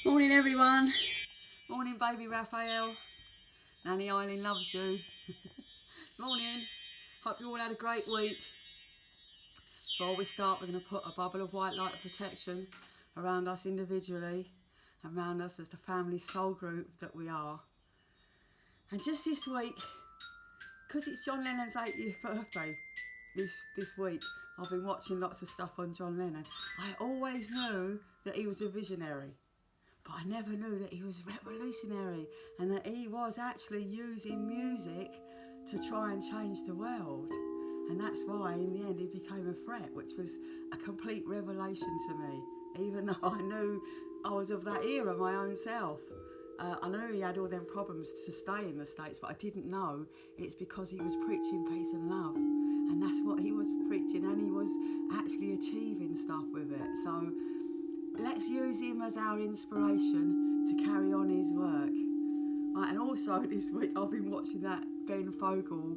Morning everyone. Morning baby Raphael. Nanny Eileen loves you. Morning. Hope you all had a great week. Before we start, we're going to put a bubble of white light of protection around us individually and around us as the family soul group that we are. And just this week, because it's John Lennon's 80th birthday this week, I've been watching lots of stuff on John Lennon. I always knew that he was a visionary, but I never knew that he was revolutionary and that he was actually using music to try and change the world. And that's why in the end he became a threat, which was a complete revelation to me, even though I knew I was of that era my own self. I know he had all them problems to stay in the States, but I didn't know it's because he was preaching peace and love. And that's what he was preaching, and he was actually achieving stuff with it. So let's use him as our inspiration to carry on his work. Right, and also this week I've been watching that Ben Fogle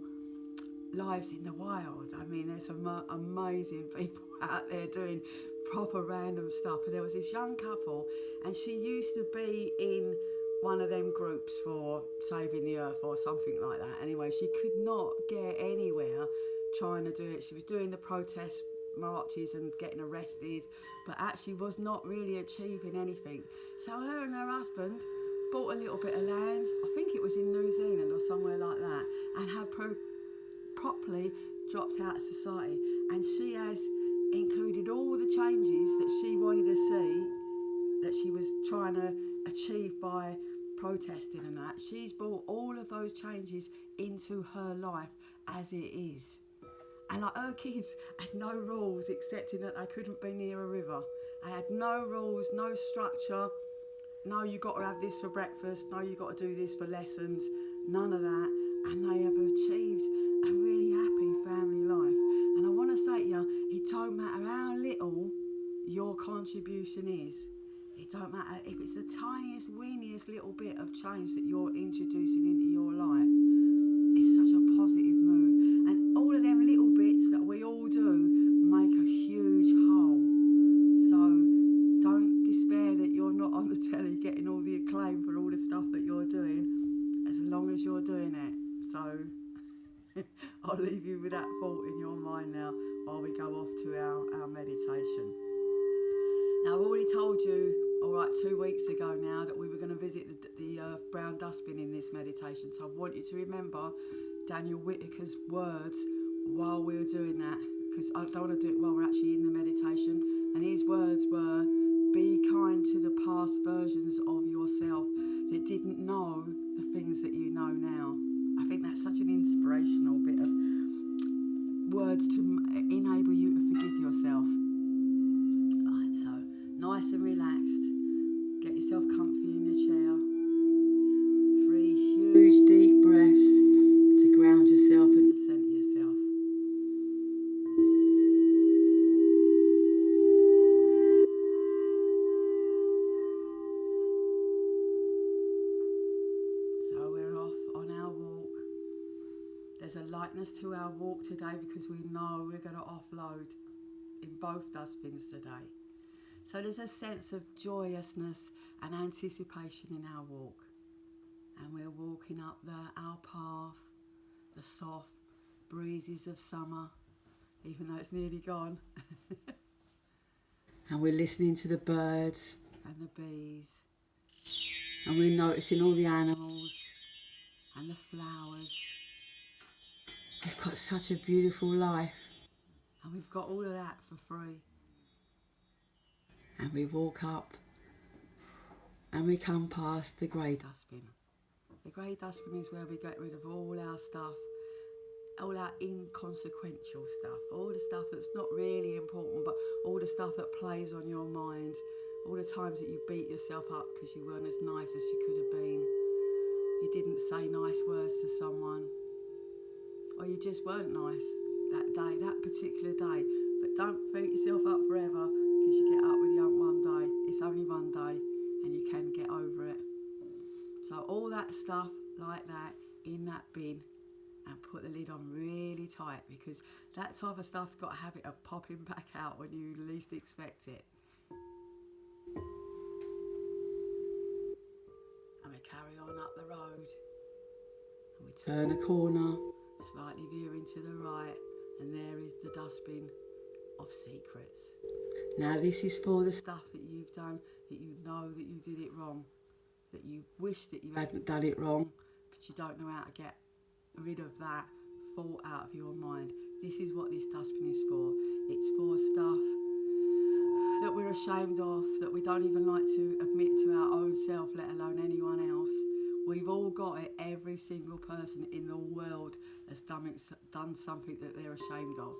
Lives in the Wild. I mean, there's some amazing people out there doing proper random stuff. And there was this young couple, and she used to be in one of them groups for saving the earth or something like that. Anyway, she could not get anywhere trying to do it. She was doing the protest marches and getting arrested, but actually was not really achieving anything. So her and her husband bought a little bit of land, I think it was in New Zealand or somewhere like that, and have properly dropped out of society. And she has included all the changes that she wanted to see, that she was trying to achieve by protesting and that. She's brought all of those changes into her life as it is. And like her kids had no rules excepting that they couldn't be near a river. They had no rules, no structure. No, you got to have this for breakfast. No, you got to do this for lessons. None of that. And they have achieved a really happy family life. And I want to say to you, it don't matter how little your contribution is. It don't matter if it's the tiniest, weeniest little bit of change that you're introducing into your life. It's such a positive move. And all of them little bits that we all do make a huge whole. So don't despair that you're not on the telly getting all the acclaim for all the stuff that you're doing, as long as you're doing it. So I'll leave you with that thought in your mind now while we go off to our meditation. Now, I've already told you, 2 weeks ago now, that we were going to visit the brown dustbin in this meditation. So I want you to remember Daniel Whitaker's words while we were doing that, because I don't want to do it while we're actually in the meditation. And his words were, be kind to the past versions of yourself that didn't know the things that you know now. I think that's such an inspirational bit of words to enable you to forgive yourself. Right, so nice and relaxed. Get yourself comfy in your chair. 3 huge deep breaths to ground yourself and to center yourself. So we're off on our walk. There's a lightness to our walk today because we know we're going to offload in both dustbins today. So there's a sense of joyousness and anticipation in our walk. And we're walking up our path, the soft breezes of summer, even though it's nearly gone. And we're listening to the birds and the bees. And we're noticing all the animals and the flowers. We've got such a beautiful life. And we've got all of that for free. And we walk up and we come past the grey dustbin. The grey dustbin is where we get rid of all our stuff, all our inconsequential stuff, all the stuff that's not really important, but all the stuff that plays on your mind, all the times that you beat yourself up because you weren't as nice as you could have been. You didn't say nice words to someone, or you just weren't nice that day, that particular day. But don't beat yourself up forever, because you get up with the hump one day. It's only one day and you can get over it. So all that stuff like that in that bin, and put the lid on really tight, because that type of stuff's got a habit of popping back out when you least expect it. We turn a corner, slightly veering to the right, and there is the dustbin of secrets. Now this is for the stuff that you've done, that you know that you did it wrong, that you wish that you hadn't done it wrong, but you don't know how to get rid of that thought out of your mind. This is what this dustbin is for. It's for stuff that we're ashamed of, that we don't even like to admit to our own self, let alone anyone else. We've all got it. Every single person in the world has done something that they're ashamed of,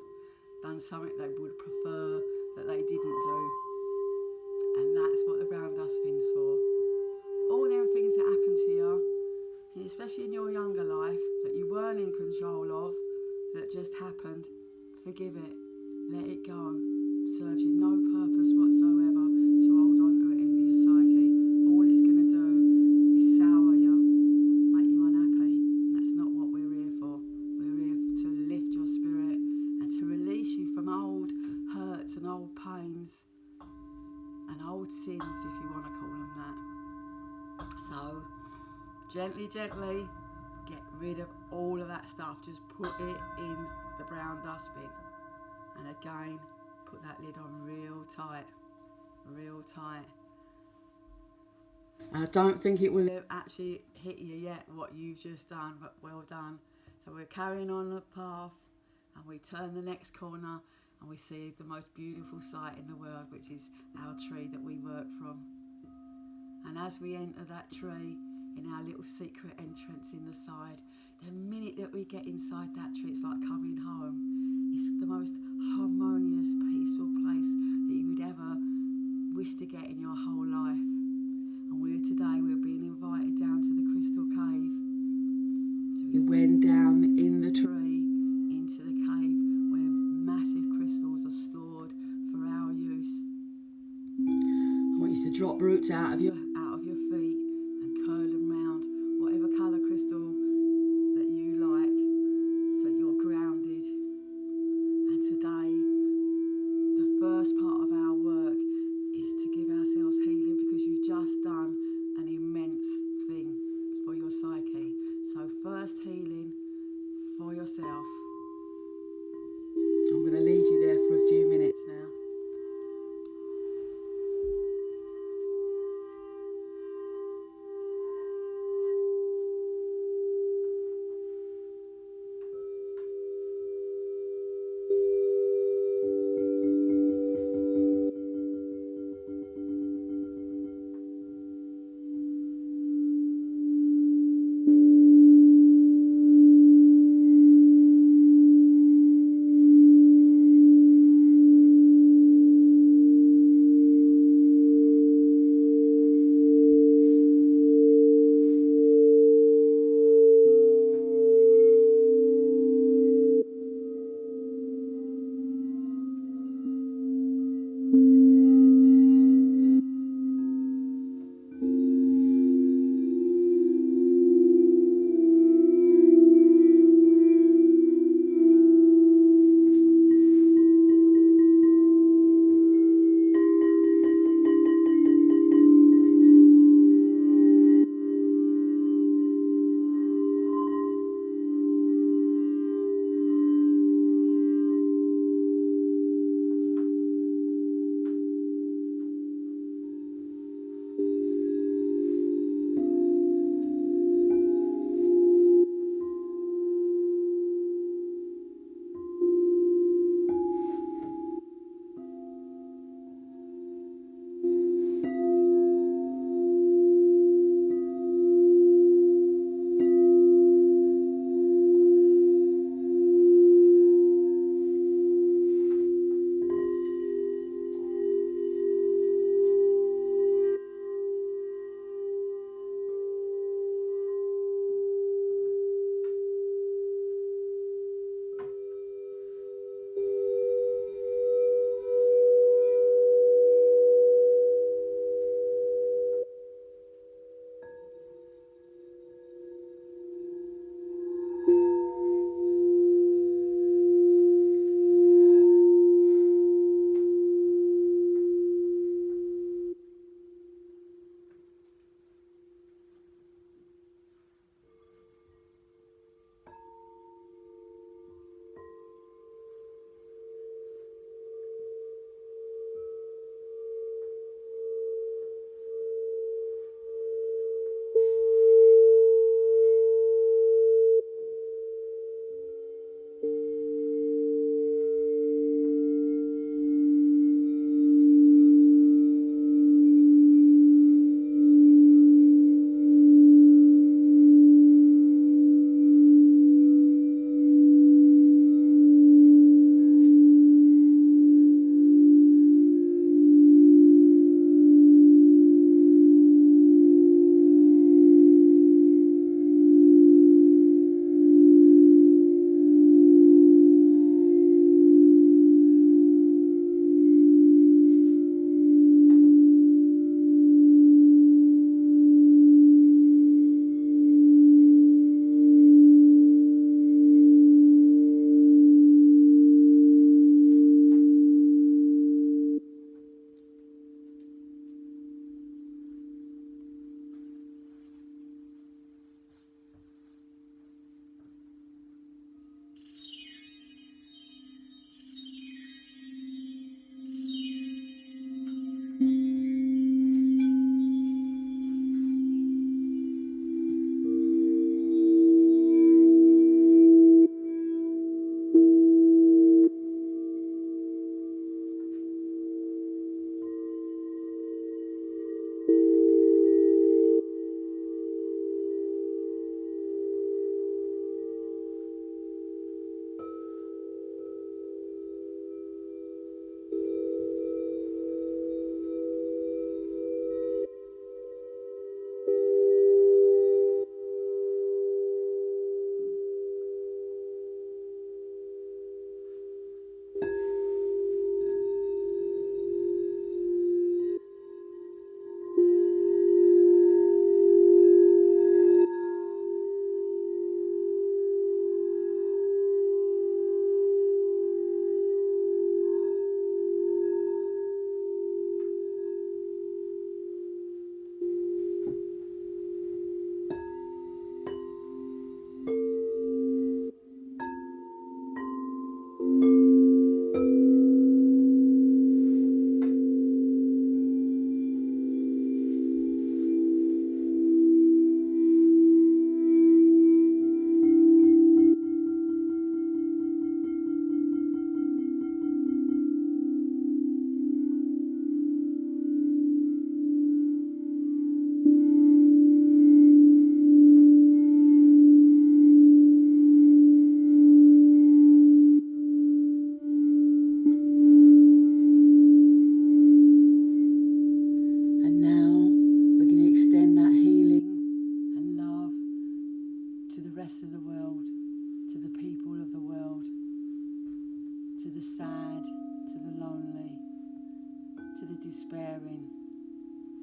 done something they would prefer that they didn't do. And that's what the brown dustbin's for. All them things that happen to you, especially in your younger life, that you weren't in control of, that just happened, forgive it, let it go. Serves you no purpose whatsoever to hold on to it into your psyche. All it's going to do is sour you, make you unhappy. And that's not what we're here for. We're here to lift your spirit and to release you from old hurts and old pains and old sins, if you want to call them that. So, gently, gently, get rid of all of that stuff. Just put it in the brown dustbin. And again, put that lid on real tight, real tight. And I don't think it will have actually hit you yet what you've just done, but well done. So we're carrying on the path, and we turn the next corner, and we see the most beautiful sight in the world, which is our tree that we work from. And as we enter that tree, in our little secret entrance in the side, the minute that we get inside that tree, it's like coming home. It's the most harmonious, peaceful place that you would ever wish to get in your whole life. And we're being invited down to the crystal cave. So we went down in the tree into the cave where massive crystals are stored for our use. I want you to drop roots out of your feet and curl them round whatever colour crystal that you like, so you're grounded. And today, the first part of our work is to give ourselves healing, because you've just done an immense thing for your psyche. So first healing for yourself. I'm going to leave you there for a few minutes now.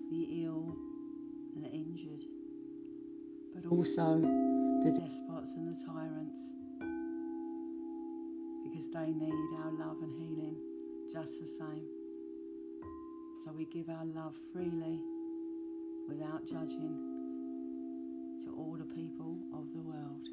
the ill and the injured, but also the despots and the tyrants, because they need our love and healing just the same. So we give our love freely, without judging, to all the people of the world.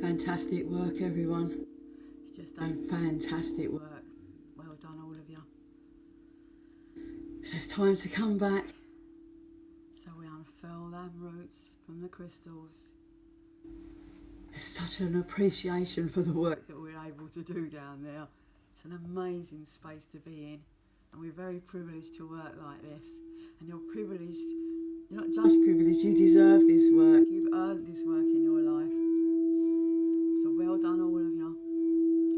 Fantastic work, everyone. You've just done fantastic work. Well done, all of you. So it's time to come back. So we unfurl them roots from the crystals. There's such an appreciation for the work that we're able to do down there. It's an amazing space to be in. And we're very privileged to work like this. And you're privileged, you're not just privileged, you deserve this work. You've earned this work in your life. So well done, all of you.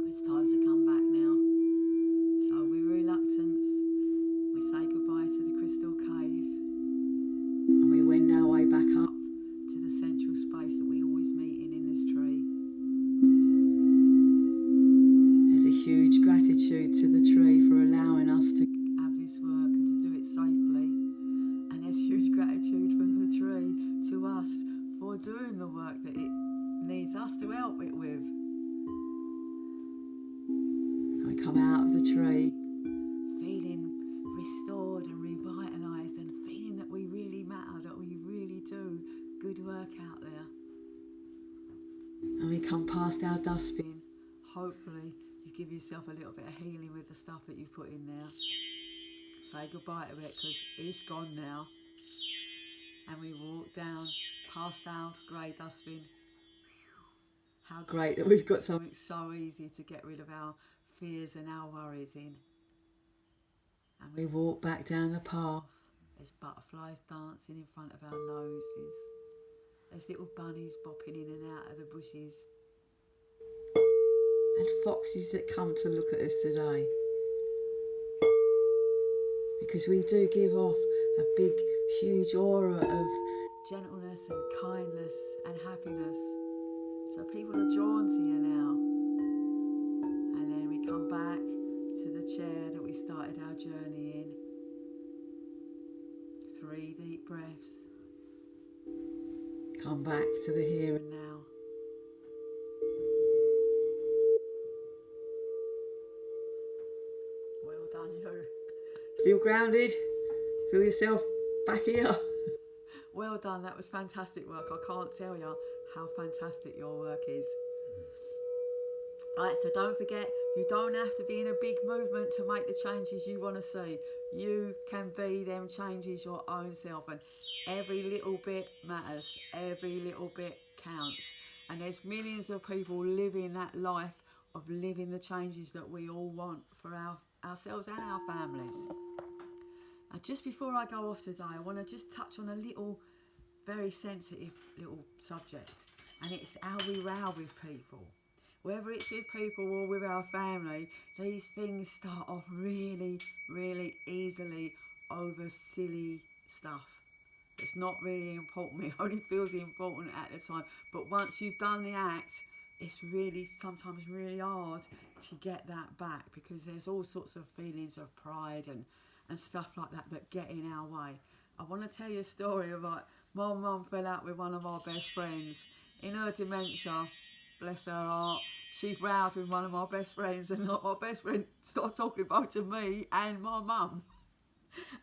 It's time to come back now. So with reluctance, we say goodbye to the crystal cave. And we wend our way back up to the central space that we always meet in this tree. There's a huge gratitude to the tree for allowing us to have this work and to do it safely. And there's huge gratitude from the tree to us for doing the work that it needs us to help it with. tree, feeling restored and revitalised and feeling that we really matter, that we really do good work out there. And we come past our dustbin. Hopefully you give yourself a little bit of healing with the stuff that you put in there. Say goodbye to it because it's gone now. And we walk down past our grey dustbin. How great that we've got something so easy to get rid of our fears and our worries in. And we walk back down the path. There's butterflies dancing in front of our noses. There's little bunnies bopping in and out of the bushes. And foxes that come to look at us today. Because we do give off a big, huge aura of gentleness and kindness and happiness. So people are drawn to you now. And then we come back to the chair that we started our journey in. 3 deep breaths. Come back to the here and now. Well done, you. Feel grounded? Feel yourself back here? Well done, that was fantastic work. I can't tell you how fantastic your work is. Right, so don't forget, you don't have to be in a big movement to make the changes you want to see. You can be them changes your own self, and every little bit matters. Every little bit counts. And there's millions of people living that life of living the changes that we all want for ourselves and our families. Now, just before I go off today, I want to just touch on a little, very sensitive little subject, and it's how we row with people. Whether it's with people or with our family, these things start off really, really easily over silly stuff. It's not really important. It only feels important at the time. But once you've done the act, it's really, sometimes really hard to get that back, because there's all sorts of feelings of pride and stuff like that get in our way. I want to tell you a story about my mum fell out with one of our best friends. In her dementia, bless her heart, she rowed with one of my best friends, and my best friend started talking both to me and my mum.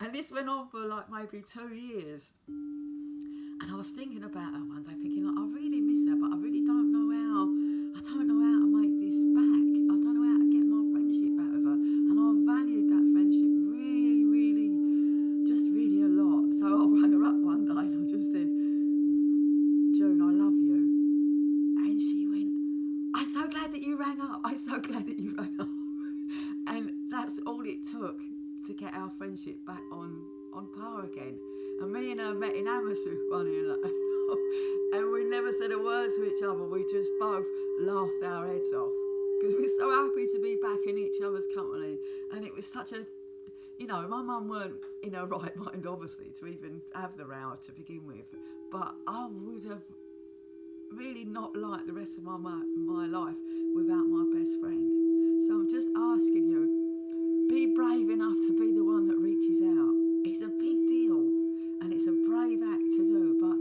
And this went on for like maybe 2 years. And I was thinking about her one day, thinking, like, I really miss her, but I really don't know how. I don't know how to make this back. I don't know how to get my friendship back with her. And I valued that friendship really, really, just really a lot. So I rang her up one day and I just said, June, I love you. And she went, I'm so glad that you rang up. I'm so glad that you rang up. And that's all it took to get our friendship back on par again. And me and her met in Hammersmith, funny enough. And we never said a word to each other. We just both laughed our heads off, because we're so happy to be back in each other's company. And it was such a, my mum weren't in her right mind, obviously, to even have the row to begin with. But I would have really not liked the rest of my life without my best friend. So I'm just asking you, be brave enough to be the one that reaches out. It's a big deal, and it's a brave act to do, but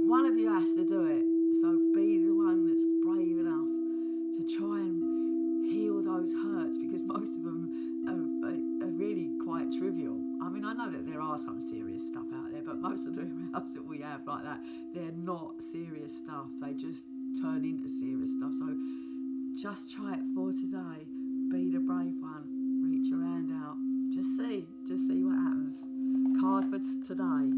one of you has to do it. So be the one that's brave enough to try and heal those hurts, because most of them are really quite trivial. I mean, I know that there are some serious stuff out there, but most of the rows that we have like that, they're not serious stuff. They just turn into serious stuff. So just try it for today. Be the brave one. Reach your hand out. Just see what happens. Card for today.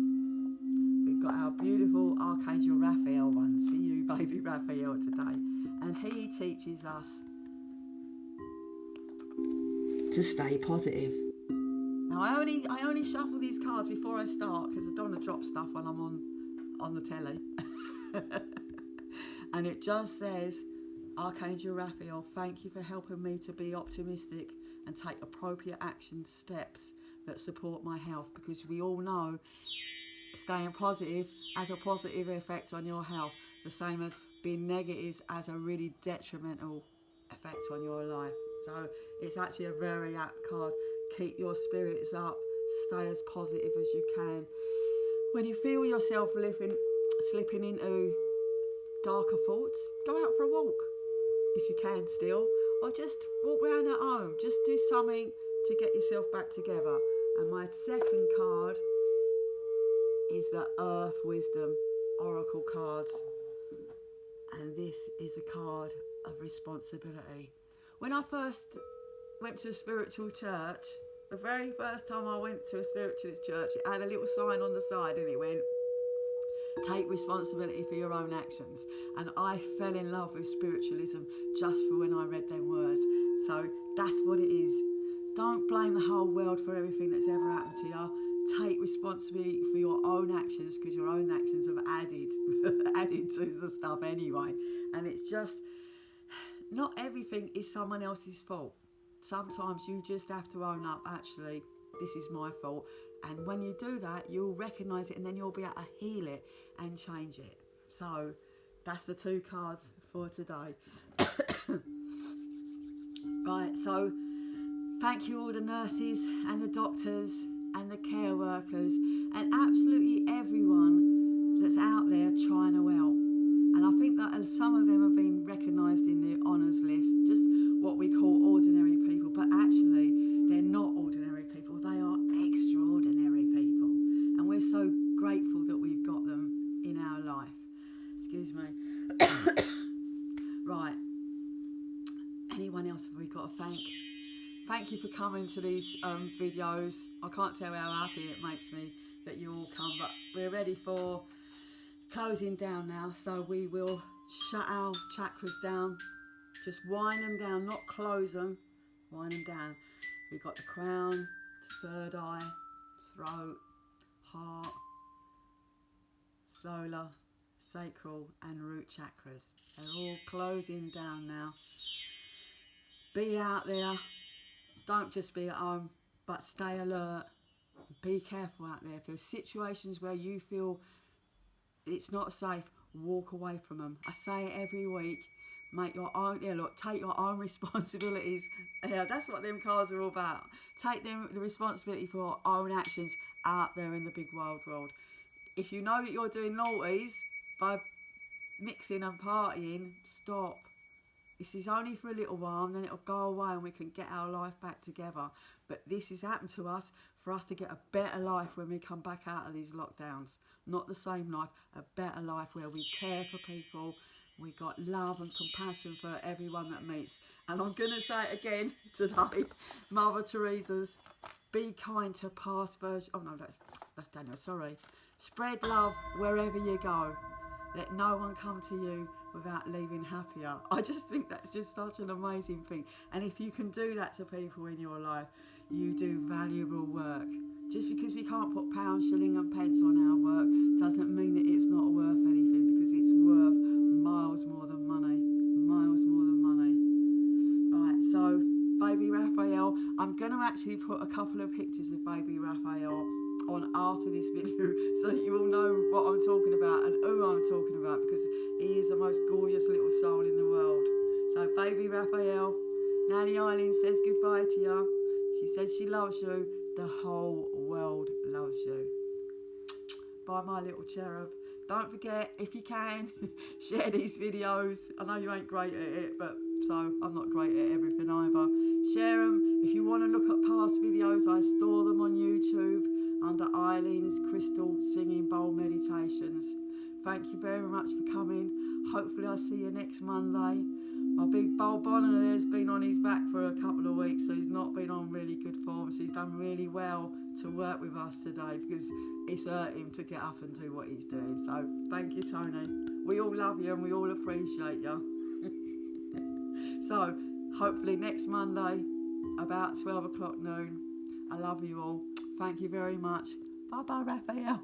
We've got our beautiful Archangel Raphael ones for you, baby Raphael, today. And he teaches us to stay positive. Now I only shuffle these cards before I start, because I don't want to drop stuff when I'm on the telly. And it just says, Archangel Raphael, thank you for helping me to be optimistic and take appropriate action steps that support my health, because we all know staying positive has a positive effect on your health, the same as being negative has a really detrimental effect on your life. So it's actually a very apt card. Keep your spirits up, stay as positive as you can. When you feel yourself slipping into darker thoughts, go out for a walk if you can still, or just walk around at home. Just do something to get yourself back together. And my second card is the Earth Wisdom Oracle cards. And this is a card of responsibility. When I first went to a spiritual church, the very first time I went to a spiritualist church, it had a little sign on the side and it went, take responsibility for your own actions. And I fell in love with spiritualism just for when I read them words. So that's what it is. Don't blame the whole world for everything that's ever happened to you. Take responsibility for your own actions, because your own actions have added to the stuff anyway. And it's just, not everything is someone else's fault. Sometimes you just have to own up, actually, this is my fault. And when you do that, you'll recognise it and then you'll be able to heal it and change it. So that's the 2 cards for today. Right, so thank you all the nurses and the doctors and the care workers and absolutely everyone that's out there trying to help. And I think that some of them have been recognised in the honours list, just what we call ordinary people, but actually they're not ordinary people, they are extraordinary people. And we're so grateful that we've got them in our life. Excuse me. Right. Anyone else have we got to thank? Thank you for coming to these videos. I can't tell how happy it makes me that you all come, but we're ready for closing down now. So we will shut our chakras down. Just wind them down, not close them. Wind them down. We've got the crown, third eye, throat, heart, solar, sacral and root chakras. They're all closing down now. Be out there. Don't just be at home, but stay alert. Be careful out there. If there's situations where you feel it's not safe, walk away from them. I say it every week. Make your own, take your own responsibilities. Yeah, that's what them cards are all about. Take the responsibility for your own actions out there in the big wild world. If you know that you're doing naughties by mixing and partying, stop. This is only for a little while and then it'll go away and we can get our life back together. But this has happened to us for us to get a better life when we come back out of these lockdowns. Not the same life, a better life where we care for people. We got love and compassion for everyone that meets. And I'm going to say it again today, Mother Teresa's, be kind to past versions. Oh no, that's Daniel, sorry. Spread love wherever you go. Let no one come to you without leaving happier. I just think that's just such an amazing thing. And if you can do that to people in your life, you do valuable work. Just because we can't put pounds, shilling and pence on our work doesn't mean that it's not worth anything, because it's worth miles more than money. Miles more than money. Right, so baby Raphael, I'm going to actually put a couple of pictures of baby Raphael on after this video so that you all know what I'm talking about and who I'm talking about, because he is the most gorgeous little soul in the world. So baby Raphael, Nanny Eileen says goodbye to you. She says she loves you. The whole world loves you. Bye my little cherub. Don't forget, if you can, share these videos. I know you ain't great at it, but so I'm not great at everything either. Share them. If you want to look at past videos, I store them on YouTube under Eileens Crystal Singing Bowl Meditations. Thank you very much for coming. Hopefully I'll see you next Monday. My big bowl bonner has been on his back for a couple of weeks, so he's not been on really good form. So he's done really well to work with us today, because it's hurt him to get up and do what he's doing. So thank you, Tony. We all love you and we all appreciate you. So hopefully next Monday about 12 o'clock noon. I love you all. Thank you very much. Bye bye, Raphael.